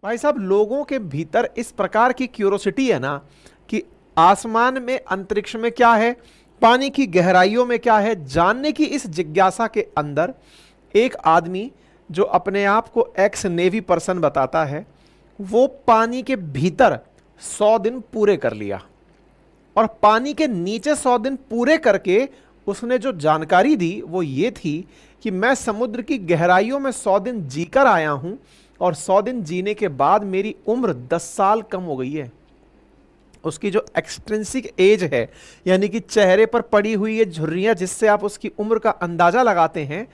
भाई साहब, लोगों के भीतर इस प्रकार की क्यूरोसिटी है ना कि आसमान में, अंतरिक्ष में क्या है, पानी की गहराइयों में क्या है, जानने की इस जिज्ञासा के अंदर एक आदमी जो अपने आप को एक्स नेवी पर्सन बताता है, वो पानी के भीतर 100 दिन पूरे कर लिया और पानी के नीचे 100 दिन पूरे करके उसने जो जानकारी दी वो ये थी कि मैं समुद्र की गहराइयों में 100 दिन जीकर आया हूं और 100 दिन जीने के बाद मेरी उम्र 10 साल कम हो गई है। उसकी जो एक्सट्रिंसिक एज है, यानी कि चेहरे पर पड़ी हुई ये झुर्रियां जिससे आप उसकी उम्र का अंदाजा लगाते हैं,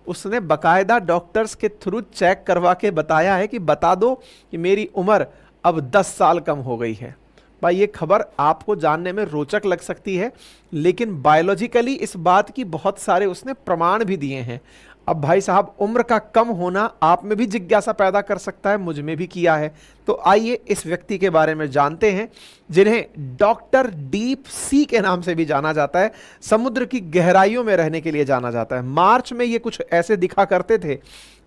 उसने बकायदा डॉक्टर्स के थ्रू चेक करवा के बताया है कि बता दो कि मेरी उम्र अब 10 साल कम हो गई है। भाई ये खबर आपको जानने में रोचक लग सकती है, लेकिन बायोलॉजिकली इस बात की बहुत सारे उसने प्रमाण भी दिए हैं। अब भाई साहब, उम्र का कम होना आप में भी जिज्ञासा पैदा कर सकता है, मुझ में भी किया है। तो आइए इस व्यक्ति के बारे में जानते हैं, जिन्हें डॉक्टर डीप सी के नाम से भी जाना जाता है, समुद्र की गहराइयों में रहने के लिए जाना जाता है। मार्च में ये कुछ ऐसे दिखा करते थे,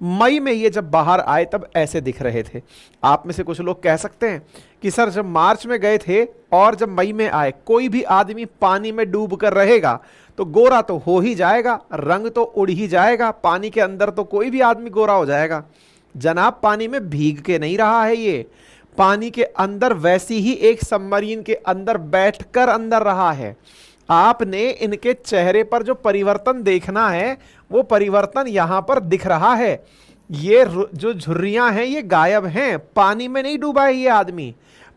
मई में ये जब बाहर आए तब ऐसे दिख रहे थे। आप में से कुछ लोग कह सकते हैं कि सर, जब मार्च में गए थे और जब मई में आए, कोई भी आदमी पानी में डूब कर रहेगा तो गोरा तो हो ही जाएगा, रंग तो उड़ ही जाएगा, पानी के अंदर तो कोई भी आदमी गोरा हो जाएगा। जनाब, पानी में भीग के नहीं रहा है, ये पानी के अंदर वैसी ही एक सबमरीन के अंदर बैठकर अंदर रहा है। आपने इनके चेहरे पर जो परिवर्तन देखना है वो परिवर्तन यहां पर दिख रहा है। ये जो झुर्रियां हैं ये गायब हैं, पानी में नहीं डूबा है ये आदमी।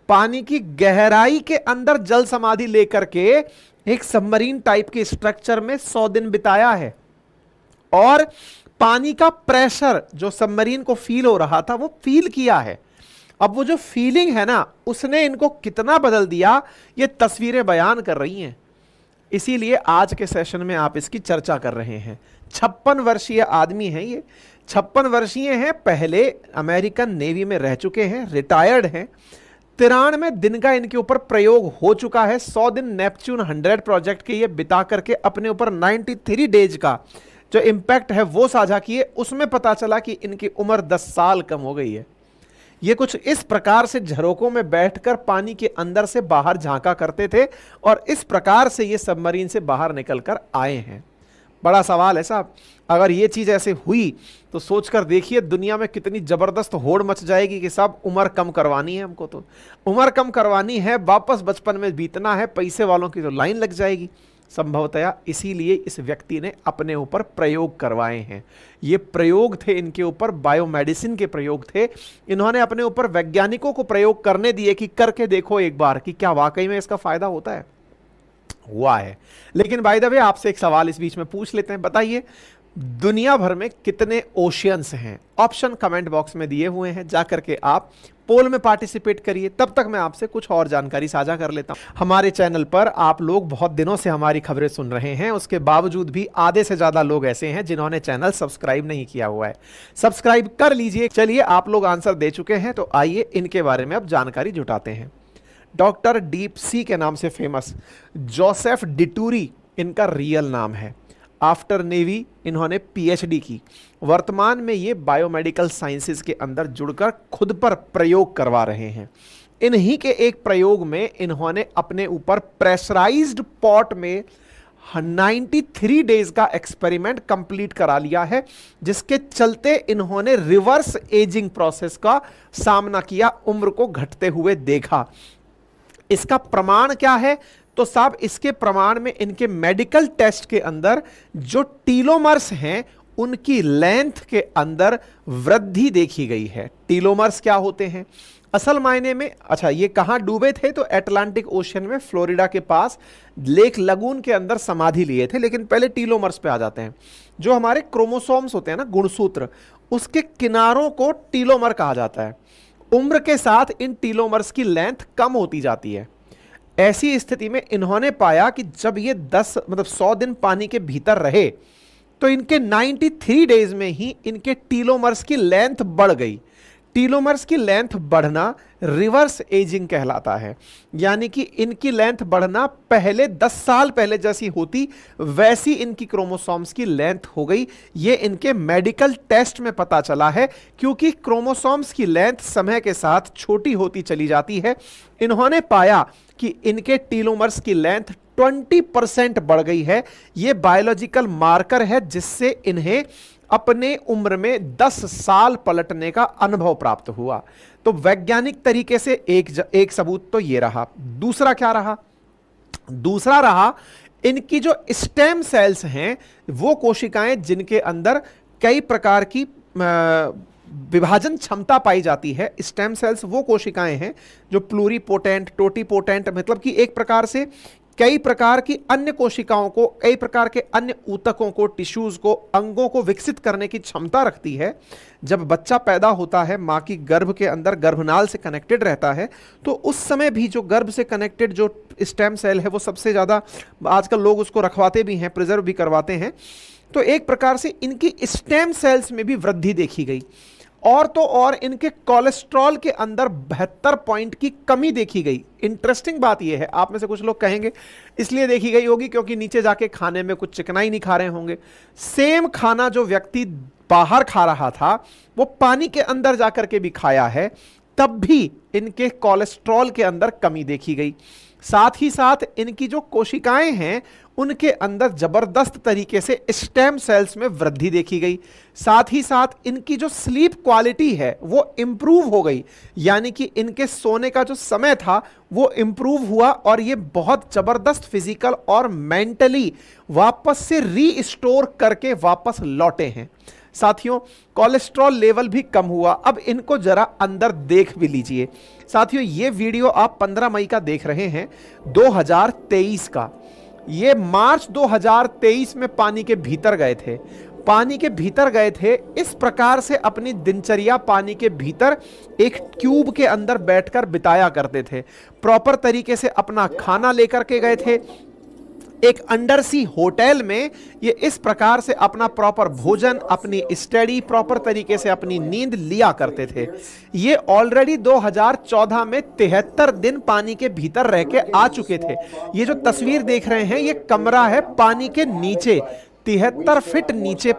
पानी की गहराई के अंदर जल समाधि लेकर के एक सबमरीन टाइप के स्ट्रक्चर में 100 दिन बिताया है और पानी का प्रेशर जो सबमरीन को फील हो रहा था वो फील किया है। अब वो जो फीलिंग है ना, उसने इनको कितना बदल दिया, ये तस्वीरें बयान कर रही हैं। इसीलिए आज के सेशन में आप इसकी चर्चा कर रहे हैं। 56 वर्षीय आदमी हैं ये, 56 वर्षीय हैं, पहले अमेरिकन नेवी में रह चुके हैं, रिटायर्ड हैं। 93 दिन का इनके ऊपर प्रयोग हो चुका है। 100 दिन नेपच्यून 100 प्रोजेक्ट के ये बिता करके अपने ऊपर 93 डेज का जो इंपैक्ट है वो साझा किए। उसमें पता चला कि इनकी उम्र 10 साल कम हो गई है। ये कुछ इस प्रकार से झरोकों में बैठकर पानी के अंदर से बाहर झांका करते थे और इस प्रकार से ये सबमरीन से बाहर निकलकर आए हैं। बड़ा सवाल है साहब, अगर ये चीज ऐसे हुई तो सोचकर देखिए दुनिया में कितनी जबरदस्त होड़ मच जाएगी कि साहब उम्र कम करवानी है हमको, तो उम्र कम करवानी है, वापस बचपन में बीतना है, पैसे वालों की तो लाइन लग जाएगी संभवतया। इसीलिए इस व्यक्ति ने अपने ऊपर प्रयोग करवाए हैं। ये प्रयोग थे इनके ऊपर, बायोमेडिसिन के प्रयोग थे। इन्होंने अपने ऊपर वैज्ञानिकों को प्रयोग करने दिए कि करके देखो एक बार कि क्या वाकई में इसका फायदा होता है। हुआ है। लेकिन बाय द वे आपसे एक सवाल इस बीच में पूछ लेते हैं, बताइए दुनिया भर में कितने ओशियंस हैं? ऑप्शन कमेंट बॉक्स में दिए हुए हैं, जाकर के आप पोल में पार्टिसिपेट करिए। तब तक मैं आपसे कुछ और जानकारी साझा कर लेता हूं। हमारे चैनल पर आप लोग बहुत दिनों से हमारी खबरें सुन रहे हैं, उसके बावजूद भी आधे से ज्यादा लोग ऐसे हैं जिन्होंने चैनल सब्सक्राइब नहीं किया हुआ है। सब्सक्राइब कर लीजिए। चलिए, आप लोग आंसर दे चुके हैं तो आइए इनके बारे में अब जानकारी जुटाते हैं। डॉक्टर डीप सी के नाम से फेमस जोसेफ डिटूरी इनका रियल नाम है। आफ्टर नेवी इन्होंने पीएचडी की। वर्तमान में ये बायोमेडिकल साइंसेज के अंदर जुड़कर खुद पर प्रयोग करवा रहे हैं। इन्हीं के एक प्रयोग में इन्होंने अपने ऊपर प्रेशराइज्ड पॉट में 93 डेज का एक्सपेरिमेंट कंप्लीट करा लिया है, जिसके चलते इन्होंने रिवर्स एजिंग प्रोसेस का सामना किया, उम्र को घटते हुए देखा। इसका प्रमाण क्या है? तो साहब, इसके प्रमाण में इनके मेडिकल टेस्ट के अंदर जो टीलोमर्स हैं उनकी लेंथ के अंदर वृद्धि देखी गई है। टीलोमर्स क्या होते हैं असल मायने में? अच्छा, ये कहां डूबे थे? तो अटलांटिक ओशन में फ्लोरिडा के पास लेक लगून के अंदर समाधि लिए थे। लेकिन पहले टीलोमर्स पे आ जाते हैं। जो हमारे क्रोमोसोम्स होते हैं ना, गुणसूत्र, उसके किनारों को टीलोमर कहा जाता है। उम्र के साथ इन टीलोमर्स की लेंथ कम होती जाती है। ऐसी स्थिति में इन्होंने पाया कि जब ये 100 दिन पानी के भीतर रहे तो इनके 93 डेज में ही इनके टीलोमर्स की लेंथ बढ़ गई। टीलोमर्स की लेंथ बढ़ना रिवर्स एजिंग कहलाता है, यानी कि इनकी लेंथ बढ़ना पहले 10 साल पहले जैसी होती वैसी इनकी क्रोमोसोम्स की लेंथ हो गई। ये इनके मेडिकल टेस्ट में पता चला है, क्योंकि क्रोमोसोम्स की लेंथ समय के साथ छोटी होती चली जाती है। इन्होंने पाया कि इनके टीलोमर्स की लेंथ 20% बढ़ गई है। ये बायोलॉजिकल मार्कर है जिससे इन्हें अपने उम्र में 10 साल पलटने का अनुभव प्राप्त हुआ। तो वैज्ञानिक तरीके से एक सबूत तो ये रहा। दूसरा क्या रहा? दूसरा रहा इनकी जो स्टेम सेल्स हैं, वो कोशिकाएं जिनके अंदर कई प्रकार की विभाजन क्षमता पाई जाती है। स्टेम सेल्स वो कोशिकाएं हैं जो प्लूरीपोटेंट, टोटीपोटेंट, मतलब कि एक प्रकार से कई प्रकार की अन्य कोशिकाओं को, कई प्रकार के अन्य ऊतकों को, टिश्यूज को, अंगों को विकसित करने की क्षमता रखती है। जब बच्चा पैदा होता है, मां की गर्भ के अंदर गर्भनाल से कनेक्टेड रहता है, तो उस समय भी जो गर्भ से कनेक्टेड जो स्टेम सेल है वो सबसे ज्यादा, आजकल लोग उसको रखवाते भी हैं, प्रिजर्व भी करवाते हैं। तो एक प्रकार से इनकी स्टेम सेल्स में भी वृद्धि देखी गई। और तो और इनके कोलेस्ट्रॉल के अंदर 72 पॉइंट की कमी देखी गई। इंटरेस्टिंग बात यह है, आप में से कुछ लोग कहेंगे इसलिए देखी गई होगी क्योंकि नीचे जाके खाने में कुछ चिकनाई नहीं खा रहे होंगे। सेम खाना जो व्यक्ति बाहर खा रहा था वो पानी के अंदर जाकर के भी खाया है, तब भी इनके कोलेस्ट्रॉल के अंदर कमी देखी गई। साथ ही साथ इनकी जो कोशिकाएं हैं उनके अंदर जबरदस्त तरीके से स्टेम सेल्स में वृद्धि देखी गई। साथ ही साथ इनकी जो स्लीप क्वालिटी है वो इंप्रूव हो गई, यानी कि इनके सोने का जो समय था वो इंप्रूव हुआ और ये बहुत जबरदस्त फिजिकल और मेंटली वापस से रीस्टोर करके वापस लौटे हैं। साथियों, कोलेस्ट्रॉल लेवल भी कम हुआ। अब इनको जरा अंदर देख भी लीजिए। साथियों, ये वीडियो आप 15 मई का देख रहे हैं 2023 का। ये मार्च 2023 में पानी के भीतर गए थे। पानी के भीतर गए थे, इस प्रकार से अपनी दिनचर्या पानी के भीतर एक ट्यूब के अंदर बैठकर बिताया करते थे। प्रॉपर तरीके से अपना खाना लेकर के गए थे। एक अंडर सी होटल में ये इस प्रकार से अपना प्रॉपर भोजन, अपनी स्टडी, प्रॉपर तरीके से अपनी नींद लिया करते थे। ये ऑलरेडी 2014 में 73 दिन पानी के भीतर रह के आ चुके थे। ये जो तस्वीर देख रहे हैं ये कमरा है पानी के नीचे, 73 फीट नीचे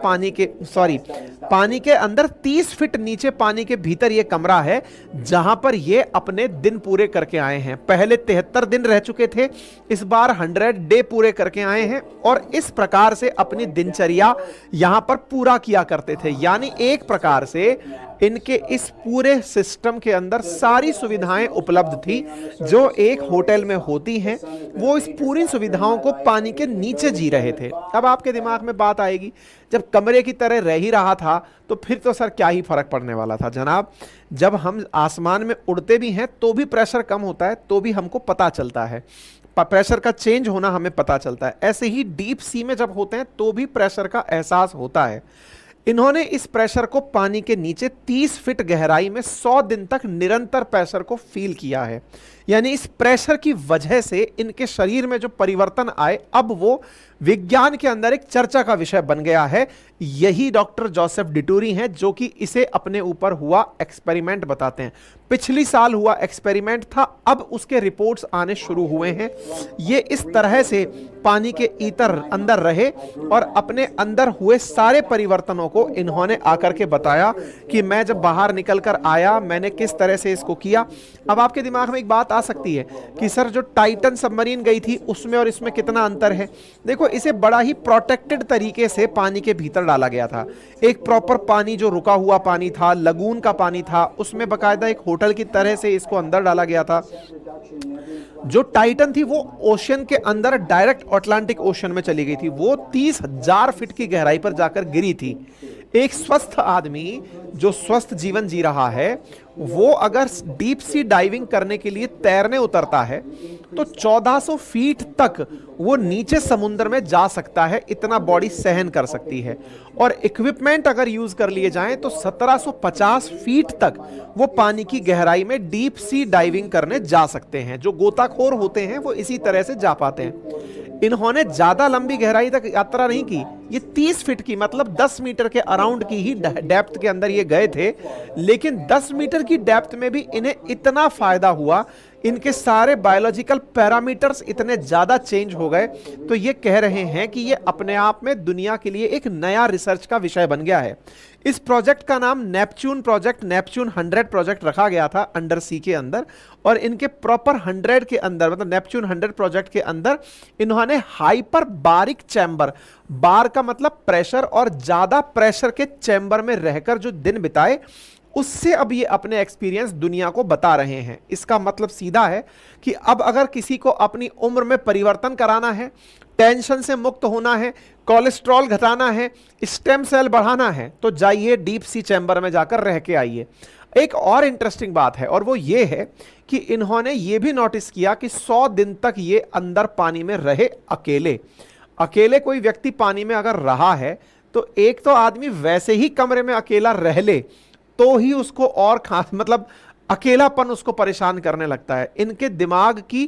पानी के अंदर 30 फीट नीचे पानी के भीतर ये कमरा है जहां पर ये अपने दिन पूरे करके आए हैं। पहले 73 दिन रह चुके थे, इस बार 100 डे पूरे करके आए हैं और इस प्रकार से अपनी दिनचर्या यहां पर पूरा किया करते थे। यानी एक प्रकार से इनके इस पूरे सिस्टम के अंदर सारी सुविधाएं उपलब्ध थी जो एक होटल में होती हैं। वो इस पूरी सुविधाओं को पानी के नीचे जी रहे थे। अब आपके दिमाग में बात आएगी, जब कमरे की तरह रह ही रहा था तो फिर तो सर क्या ही फर्क पड़ने वाला था। जनाब, जब हम आसमान में उड़ते भी हैं तो भी प्रेशर कम होता है, तो भी हमको पता चलता है, प्रेशर का चेंज होना हमें पता चलता है। ऐसे ही डीप सी में जब होते हैं तो भी प्रेशर का एहसास होता है। इन्होंने इस प्रेशर को पानी के नीचे 30 फीट गहराई में 100 दिन तक निरंतर प्रेशर को फील किया है। यानी इस प्रेशर की वजह से इनके शरीर में जो परिवर्तन आए, अब वो विज्ञान के अंदर एक चर्चा का विषय बन गया है। यही डॉक्टर जोसेफ डिटूरी हैं जो कि इसे अपने ऊपर हुआ एक्सपेरिमेंट बताते हैं। पिछली साल हुआ एक्सपेरिमेंट था, अब उसके रिपोर्ट्स आने शुरू हुए हैं। ये इस तरह से पानी के इतर अंदर रहे और अपने अंदर हुए सारे परिवर्तनों को इन्होंने आकर के बताया कि मैं जब बाहर निकल कर आया मैंने किस तरह से इसको किया। अब आपके दिमाग में एक बात आ सकती है कि सर जो टाइटन सबमरीन गई थी उसमें और इसमें कितना अंतर है। देखो, इसे बड़ा ही प्रोटेक्टेड तरीके से पानी के भीतर डाला गया था। एक प्रॉपर पानी जो रुका हुआ पानी था, लगून का पानी था, उसमें बकायदा एक होटल की तरह से इसको अंदर डाला गया था। जो टाइटन थी वो ओशन के अंदर डायरेक्ट अटलांटिक ओशन में चली गई थी। वो 30,000 फीट की गहराई पर जाकर गिरी थी। एक स्वस्थ आदमी जो स्वस्थ जीवन जी रहा है वो अगर डीप सी डाइविंग करने के लिए तैरने उतरता है तो 1400 फीट तक वो नीचे समुद्र में जा सकता है, इतना बॉडी सहन कर सकती है। और इक्विपमेंट अगर यूज कर लिए जाएं तो 1750 फीट तक वो पानी की गहराई में डीप सी डाइविंग करने जा सकते हैं। जो गोताखोर होते हैं वो इसी तरह से जा पाते हैं। इन्होंने ज्यादा लंबी गहराई तक यात्रा नहीं की, ये 30 फीट की मतलब 10 मीटर के अराउंड की ही डेप्थ के अंदर ये गए थे, लेकिन 10 मीटर की डेप्थ में भी इन्हें इतना फायदा हुआ, इनके सारे बायोलॉजिकल पैरामीटर्स इतने ज्यादा चेंज हो गए, तो ये कह रहे हैं कि ये अपने आप में दुनिया के लिए एक नया रिसर्च का विषय बन गया है। इस प्रोजेक्ट का नाम नेपच्यून प्रोजेक्ट, नेपच्यून 100 प्रोजेक्ट रखा गया था अंडर सी के अंदर, और इनके प्रॉपर 100 के अंदर मतलब नेपच्यून 100 प्रोजेक्ट के अंदर इन्होंने हाइपर बारिक चैम्बर, बार का मतलब प्रेशर, और ज्यादा प्रेशर के चैम्बर में रहकर जो दिन बिताए, उससे अब ये अपने एक्सपीरियंस दुनिया को बता रहे हैं। इसका मतलब सीधा है कि अब अगर किसी को अपनी उम्र में परिवर्तन कराना है, टेंशन से मुक्त होना है, कोलेस्ट्रॉल घटाना है, स्टेम सेल बढ़ाना है, तो जाइए डीप सी चैम्बर में जाकर रह के आइए। एक और इंटरेस्टिंग बात है, और वो ये है कि इन्होंने ये भी नोटिस किया कि 100 दिन तक ये अंदर पानी में रहे अकेले। अकेले कोई व्यक्ति पानी में अगर रहा है तो एक तो आदमी वैसे ही कमरे में अकेला रह ले तो ही उसको और खास मतलब अकेलापन उसको परेशान करने लगता है। इनके दिमाग की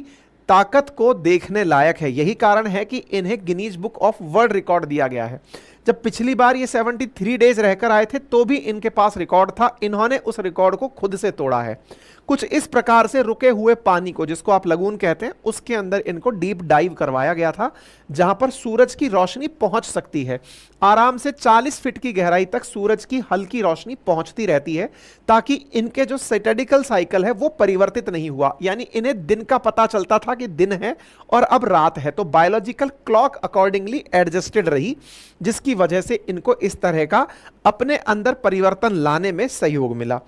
ताकत को देखने लायक है, यही कारण है कि इन्हें Guinness book of world record दिया गया है। जब पिछली बार ये 73 डेज रहकर आए थे तो भी इनके पास रिकॉर्ड था, इन्होंने उस रिकॉर्ड को खुद से तोड़ा है। कुछ इस प्रकार से रुके हुए पानी को, जिसको आप लगून कहते हैं, उसके अंदर इनको डीप डाइव करवाया गया था, जहां पर सूरज की रोशनी पहुंच सकती है। आराम से 40 फीट की गहराई तक सूरज की हल्की रोशनी पहुंचती रहती है, ताकि इनके जो साइटेडिकल साइकिल है वो परिवर्तित नहीं हुआ, यानी इन्हें दिन का पता चलता था कि दिन है और अब रात है, तो बायोलॉजिकल क्लॉक अकॉर्डिंगली एडजस्टेड रही, जिसकी वजह से इनको इस तरह का अपने अंदर परिवर्तन लाने में सहयोग मिला।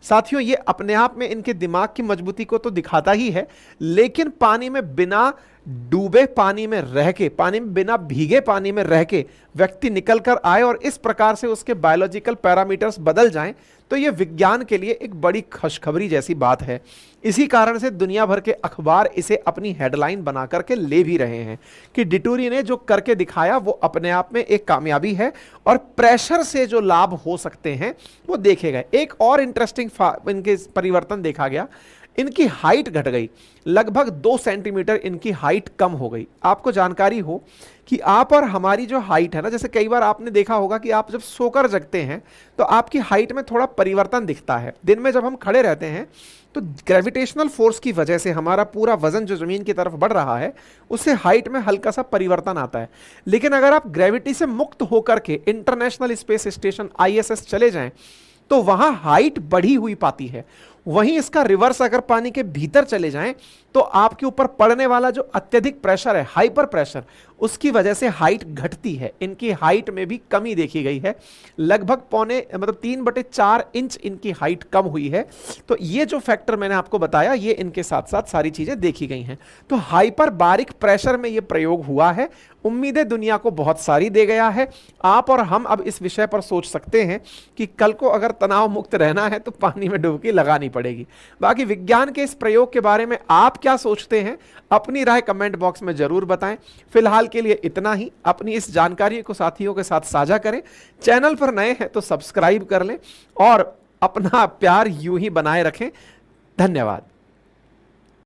साथियों, ये अपने आप में इनके दिमाग की मजबूती को तो दिखाता ही है, लेकिन पानी में बिना डूबे, पानी में रह के, पानी में बिना भीगे पानी में रह के व्यक्ति निकल कर आए और इस प्रकार से उसके बायोलॉजिकल पैरामीटर्स बदल जाएं, तो ये विज्ञान के लिए एक बड़ी खुशखबरी जैसी बात है। इसी कारण से दुनिया भर के अखबार इसे अपनी हेडलाइन बना करके ले भी रहे हैं कि डिटूरी ने जो करके दिखाया वो अपने आप में एक कामयाबी है, और प्रेशर से जो लाभ हो सकते हैं वो देखे गए। एक और इंटरेस्टिंग इनके परिवर्तन देखा गया, इनकी हाइट घट गई, लगभग 2 सेंटीमीटर इनकी हाइट कम हो गई। आपको जानकारी हो कि आप और हमारी जो हाइट है ना, जैसे कई बार आपने देखा होगा कि आप जब सोकर जगते हैं तो आपकी हाइट में थोड़ा परिवर्तन दिखता है। दिन में जब हम खड़े रहते हैं तो ग्रेविटेशनल फोर्स की वजह से हमारा पूरा वजन जो जमीन की तरफ बढ़ रहा है, उससे हाइट में हल्का सा परिवर्तन आता है। लेकिन अगर आप ग्रेविटी से मुक्त होकर के इंटरनेशनल स्पेस स्टेशन ISS चले जाएं तो वहां हाइट बढ़ी हुई पाती है। वहीं इसका रिवर्स अगर पानी के भीतर चले जाएं तो आपके ऊपर पड़ने वाला जो अत्यधिक प्रेशर है, हाइपर प्रेशर, उसकी वजह से हाइट घटती है। इनकी हाइट में भी कमी देखी गई है, लगभग 3/4 इंच इनकी हाइट कम हुई है। तो ये जो फैक्टर मैंने आपको बताया, ये इनके साथ साथ सारी चीजें देखी गई हैं। तो हाइपर बारिक प्रेशर में ये प्रयोग हुआ है, उम्मीदें दुनिया को बहुत सारी दे गया है। आप और हम अब इस विषय पर सोच सकते हैं कि कल को अगर तनाव मुक्त रहना है तो पानी में डुबकी लगानी पड़ेगी। बाकी विज्ञान के इस प्रयोग के बारे में आप क्या सोचते हैं, अपनी राय कमेंट बॉक्स में जरूर बताएं। फिलहाल के लिए इतना ही। अपनी इस जानकारी को साथियों के साथ साझा करें। चैनल पर नए हैं तो सब्सक्राइब कर लें और अपना प्यार यूं ही बनाए रखें। धन्यवाद।